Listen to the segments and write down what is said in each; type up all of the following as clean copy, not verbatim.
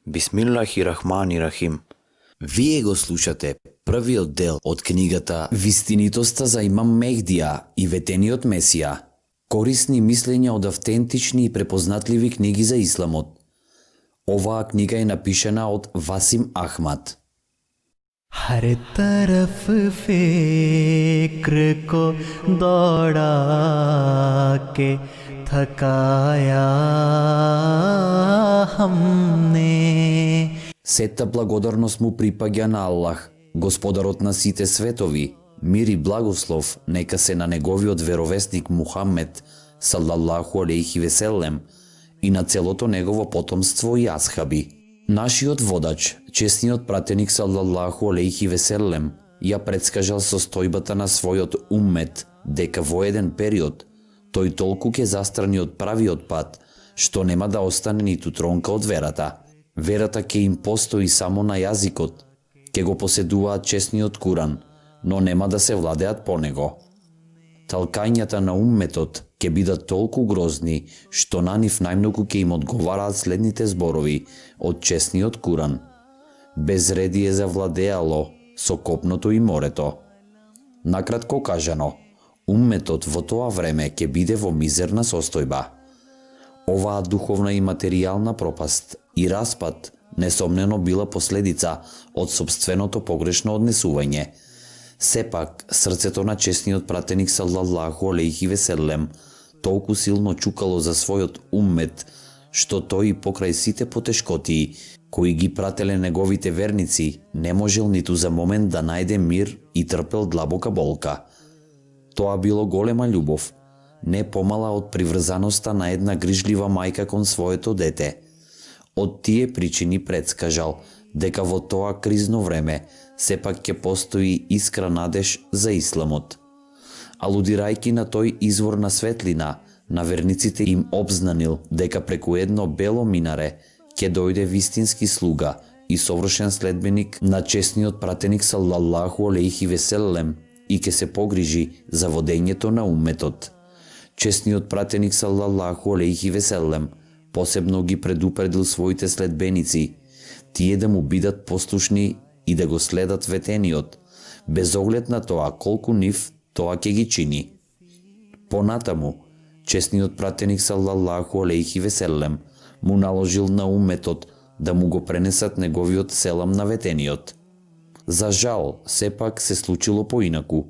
Бисмиллахи-рахмани-рахим. Вие го слушате првиот дел од книгата Вистинитоста за имам Мехдија и ветениот Месија. Корисни мислења од автентични и препознатливи книги за исламот. Оваа книга е напишана од Васим Ахмад. हर तरफ फिक्र को दौड़ा के थकाया हमने. Сета благодарност му припаѓа на Аллах, Господарот на сите светови. Мир и благослов нека се на неговиот веровесник Мухаммед салаллаху алейхи веселем и на целото негово потомство и асхаби. Нашиот водач, честниот пратеник салаллаху алейхи веселем, ја предскажал состојбата на својот уммет дека во еден период тој толку ќе застрани од правиот пат, што нема да остане ниту тронка од верата. Верата ќе им постои само на јазикот, ќе го поседуваат честниот Куран, но нема да се владеат по него. Талкањата на умметот ќе бидат толку грозни, што на нив најмногу ќе им одговараат следните зборови од честниот Куран. Безредие завладеало со копното и морето. Накратко кажано, умметот во тоа време ќе биде во мизерна состојба. Оваа духовна и материјална пропаст и распад несомнено била последица од сопственото погрешно однесување. Сепак, срцето на честниот пратеник салаллаху алейхи веселем толку силно чукало за својот уммет, што тој покрај сите потешкотии кои ги прателе неговите верници, не можел ниту за момент да најде мир и трпел длабока болка. Тоа било голема љубов, не помала од приврзаноста на една грижлива мајка кон своето дете. Од тие причини предскажал дека во тоа кризно време сепак ќе постои искра надеж за исламот. Алудирајќи на тој извор на светлина, на верниците им обзнанил дека преку едно бело минаре ќе дојде вистински слуга и совршен следбеник на честниот пратеник салаллаху алейхи веселем и ќе се погрижи за водењето на умметот. Честниот пратеник салаллаху алейхи веселем посебно ги предупредил своите следбеници, тие да му бидат послушни и да го следат ветениот, без оглед на тоа колку нив тоа ќе ги чини. Понатаму, честниот пратеник салаллаху алейхи веселем му наложил на умметот да му го пренесат неговиот селам на ветениот. За жал, сепак се случило поинаку.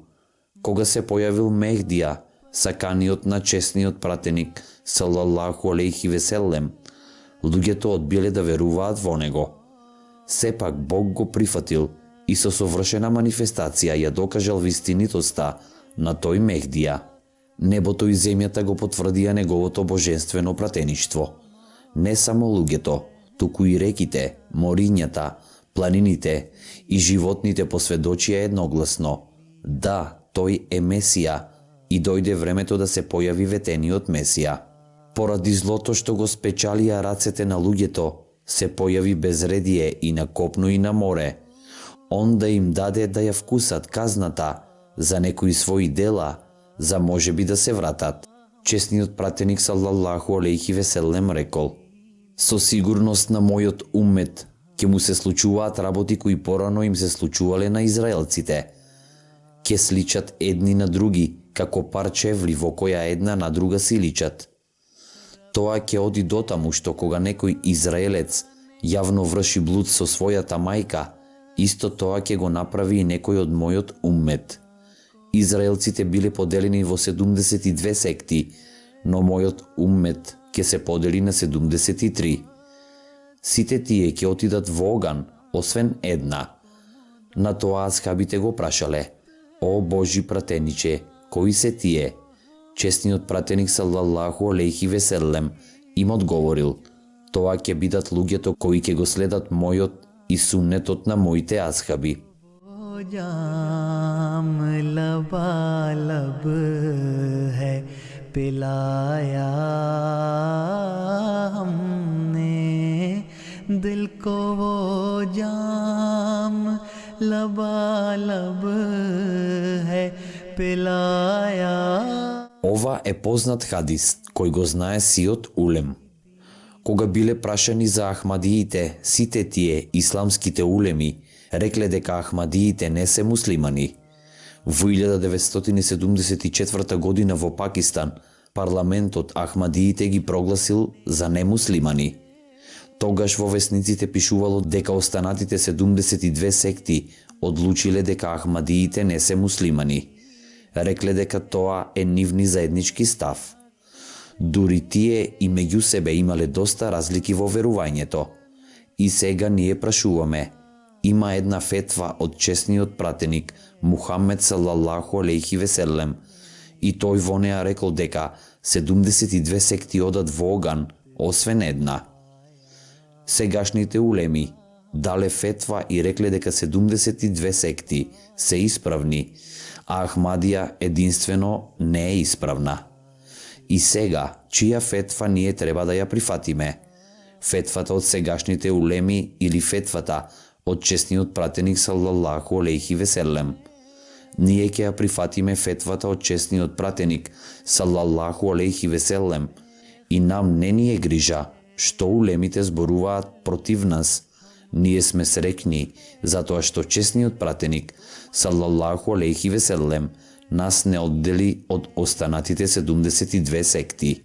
Кога се појавил Мехдија, саканиот на честниот пратеник салаллаху алейхи веселем, луѓето одбиле да веруваат во него. Сепак Бог го прифатил и со совршена манифестација ја докажал вистинитоста на тој Мехдија. Небото и земјата го потврдија неговото божествено пратеништво. Не само луѓето, туку и реките, морињата, планините и животните посведочија едногласно. Да, тој е Месија и дојде времето да се појави ветениот Месија. Поради злото што го спечалија рацете на луѓето, се појави безредие и на копно и на море. Он да им даде да ја вкусат казната за некои своји дела, за можеби да се вратат. Честниот пратеник салаллаху алейхи веселем рекол: со сигурност на мојот уммет ќе му се случуваат работи кои порано им се случувале на израелците. Ќе сличат едни на други, како пар чевли во која една на друга си личат. Тоа ќе оди дотаму што кога некој израелец јавно врши блуд со својата мајка, исто тоа ќе го направи и некој од мојот уммет. Израелците биле поделени во 72 секти, но мојот уммет ќе се подели на 73. Сите тие ќе отидат во оган, освен една. На тоа асхабите го прашале: О Божи пратениче, кои се тие? Честниот пратеник салаллаху алейхи веселем им одговорил: тоа ќе бидат луѓето кои ќе го следат мојот и суннетот на моите асхаби. जाम लबालब है पिलाया हमने दिल को वो जाम लबालब है पिलाया. Ова е познат хадис кој го знае сиот улем. Кога биле прашани за ахмадиите, сите тие исламските улеми рекле дека ахмадиите не се муслимани. Во 1974 година во Пакистан, парламентот ахмадиите ги прогласил за немуслимани. Тогаш во весниците пишувало дека останатите 72 секти одлучиле дека ахмадиите не се муслимани. Рекле дека тоа е нивни заеднички став. Дури тие и меѓу себе имале доста разлики во верувањето. И сега ние прашуваме, има една фетва од чесниот пратеник Мухамед салаллаху алейхи веселем, и тој во неа рекол дека 72 секти одат во оган, освен една. Сегашните улеми дале фетва и рекле дека 72 секти се исправни, а Ахмадија единствено не е исправна. И сега, чија фетва ние треба да ја прифатиме? Фетвата од сегашните улеми или фетвата од чесниот пратеник салаллаху алейхи веселем? Ние ќе ја прифатиме фетвата од чесниот пратеник салаллаху алейхи веселем и нам не ни е грижа што улемите зборуваат против нас. Ние сме срекни затоа што чесниот пратеник салаллаху алейхи веселем нас не оддели од останатите 72 секти.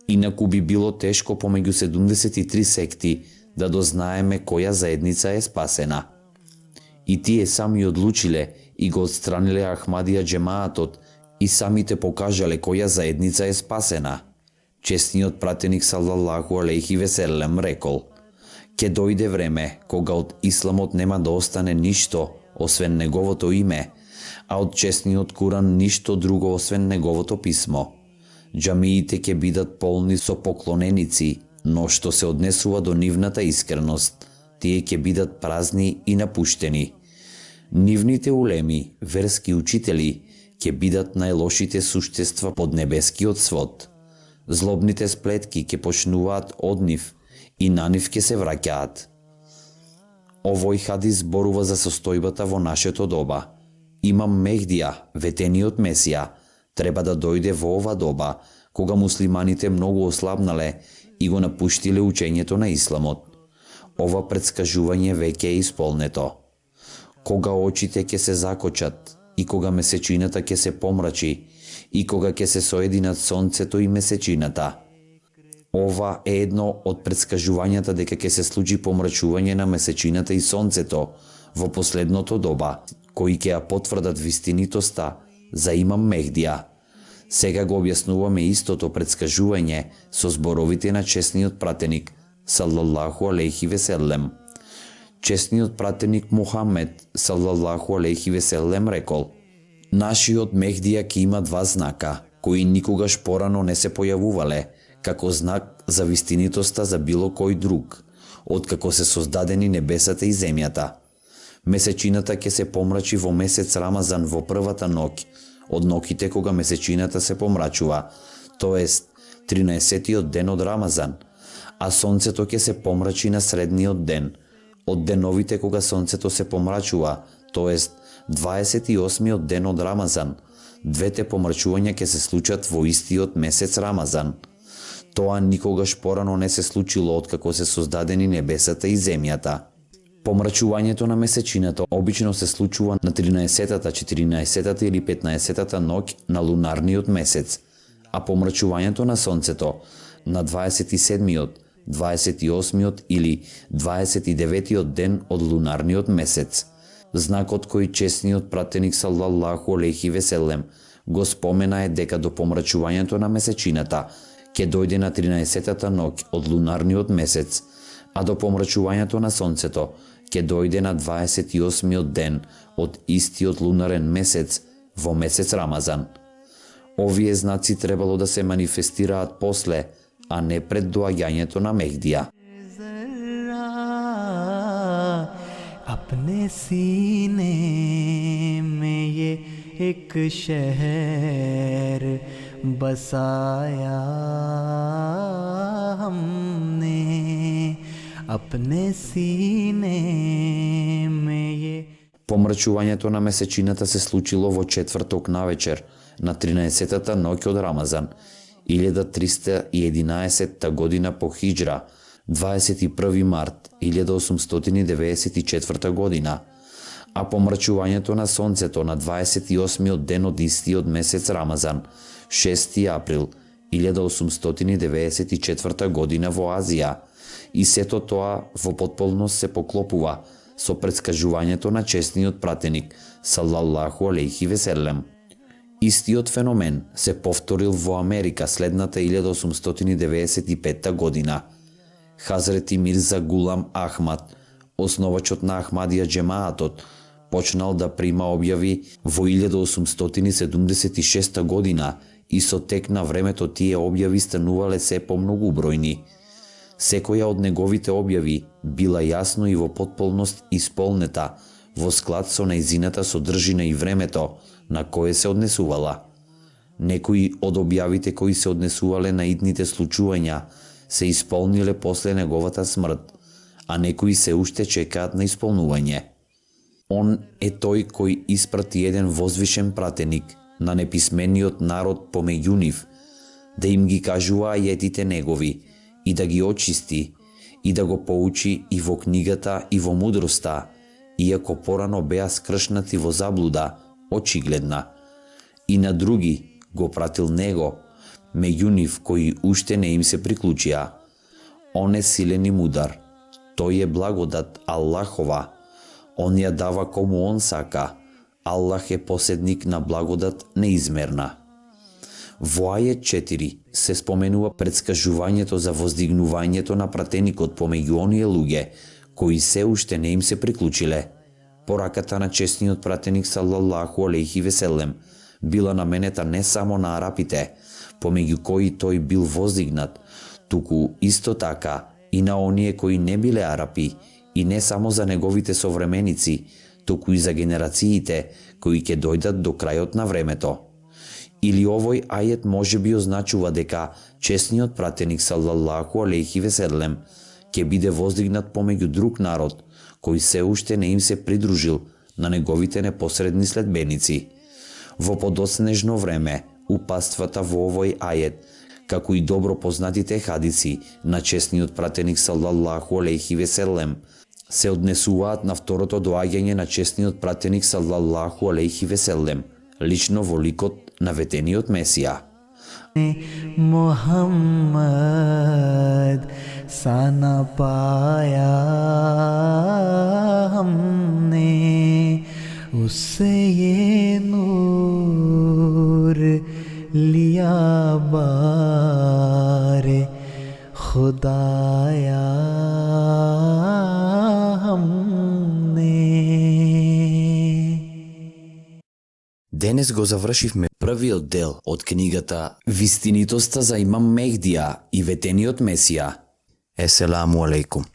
Инаку би било тешко помеѓу 73 секти да дознаеме која заедница е спасена. И тие сами одлучиле и го отстраниле Ахмадија джемаатот и самите покажале која заедница е спасена. Чесниот пратеник салаллаху алейхи веселем рекол: ќе дојде време кога од исламот нема да остане ништо освен неговото име, а од чесниот Куран ништо друго освен неговото писмо. Џамиите ќе бидат полни со поклоненици, но што се однесува до нивната искреност, тие ќе бидат празни и напуштени. Нивните улеми, верски учители, ќе бидат најлошите суштества под небескиот свод. Злобните сплетки ќе почнуваат од нив и на нив ќе се враќаат. Овој хадис зборува за состојбата во нашето доба. Имам Мехдија, ветениот Месија, треба да дојде во ова доба, кога муслиманите многу ослабнале и го напуштиле учењето на исламот. Ова предскажување веќе е исполнето. Кога очите ќе се закочат, и кога месечината ќе се помрачи, и кога ќе се соединат сонцето и месечината. Ова е едно од предскажувањата дека ќе се случи помрачување на месечината и сонцето во последното доба, кои ќе ја потврдат вистинитоста за имам Мехдија. Сега го објаснуваме истото предскажување со зборовите на чесниот пратеник салаллаху алейхи веселем. Чесниот пратеник Мухамед салаллаху алейхи веселем рекол: нашиот Мехдија ќе има два знака, кои никогаш порано не се појавувале, како знак за вистинитоста за било кој друг, откако се создадени небесата и земјата. Месечината ќе се помрачи во месец Рамазан во првата ноќ, од ноќите кога месечината се помрачува, тоест 13-тиот ден од Рамазан, а сонцето ќе се помрачи на средниот ден, од деновите кога сонцето се помрачува, тоест 28-тиот ден од Рамазан. Двете помрачувања ќе се случат во истиот месец Рамазан. Тоа никогаш порано не се случило откако се создадени небесата и земјата. Помрачувањето на месечината обично се случува на 13-тата, 14-тата или 15-тата ноќ на лунарниот месец, а помрачувањето на сонцето на 27-тиот, 28-тиот или 29-тиот ден од лунарниот месец. Знакот кој чесниот пратеник салаллаху алейхи веселем го спомена е дека до помрачувањето на месечината ќе дојде на 13-тата ноќ од лунарниот месец, а до помрачувањето на сонцето ќе дојде на 28-тиот ден од истиот лунарен месец во месец Рамазан. Овие знаци требало да се манифестираат после, а не пред доаѓањето на Мехдија. अपने सीने में ये एक शहर बसाया हमने अपने सीने में ये. Помрачувањето на месечината се случило во четврток навечер на 13-тата ноќ од Рамазан, 1311 година по хиџра, 21 март 1894 година, а помрачувањето на сонцето на 28 ден од истиот месец Рамазан, 6 април 1894 година во Азија, и сето тоа во потполност се поклопува со претскажувањето на честниот пратеник салаллаху алейхи веселем. Истиот феномен се повторил во Америка следната 1895 година. Хазрети Мирза Гулам Ахмад, основачот на Ахмадија джемаатот, почнал да прима објави во 1876 година и со тек на времето тие објави станувале се помногубројни. Секоја од неговите објави била јасно и во потполност исполнета во склад со нејзината содржина и времето на кое се однесувала. Некои од објавите кои се однесувале на идните случувања се исполниле после неговата смрт, а некои се уште чекаат на исполнување. Он е тој кој испрати еден возвишен пратеник на неписмениот народ помеѓу нив, да им ги кажува ајетите негови и да ги очисти и да го поучи и во книгата и во мудроста, иако порано беа скршнати во заблуда очигледна. И на други го пратил него, меѓу нив кои уште не им се приклучија. Он е силен и мудар, тој е благодат Аллахова, он ја дава кому он сака, Аллах е поседник на благодат неизмерна. Во ајет 4 се споменува претскажувањето за воздигнувањето на пратеникот помеѓу оние луѓе кои се уште не им се приклучиле. Пораката на честниот пратеник салаллаху алейхи веселем била наменета не само на арапите, помеѓу кои тој бил воздигнат, туку исто така и на оние кои не биле арапи, и не само за неговите современици, туку и за генерациите кои ќе дојдат до крајот на времето. Или овој ајет може би означува дека честниот пратеник салаллаху алейхи веселем ќе биде воздигнат помеѓу друг народ кој се уште не им се придружил на неговите непосредни следбеници. Во подоцнежно време, упатствата во овој ајет, како и добро познатите хадиси на честниот пратеник салаллаху алейхи веселем, се однесуваат на второто доаѓање на честниот пратеник салаллаху алейхи веселем, лично во ликот на ветениот Месија. मोहम्मद सा न पाया हमने, उससे ये नूर लिया बारे खुदाया हमने. Денес го завршивме првиот дел од книгата Вистинитоста за имам Мехдија и ветениот Месија. Еселаму алейкум.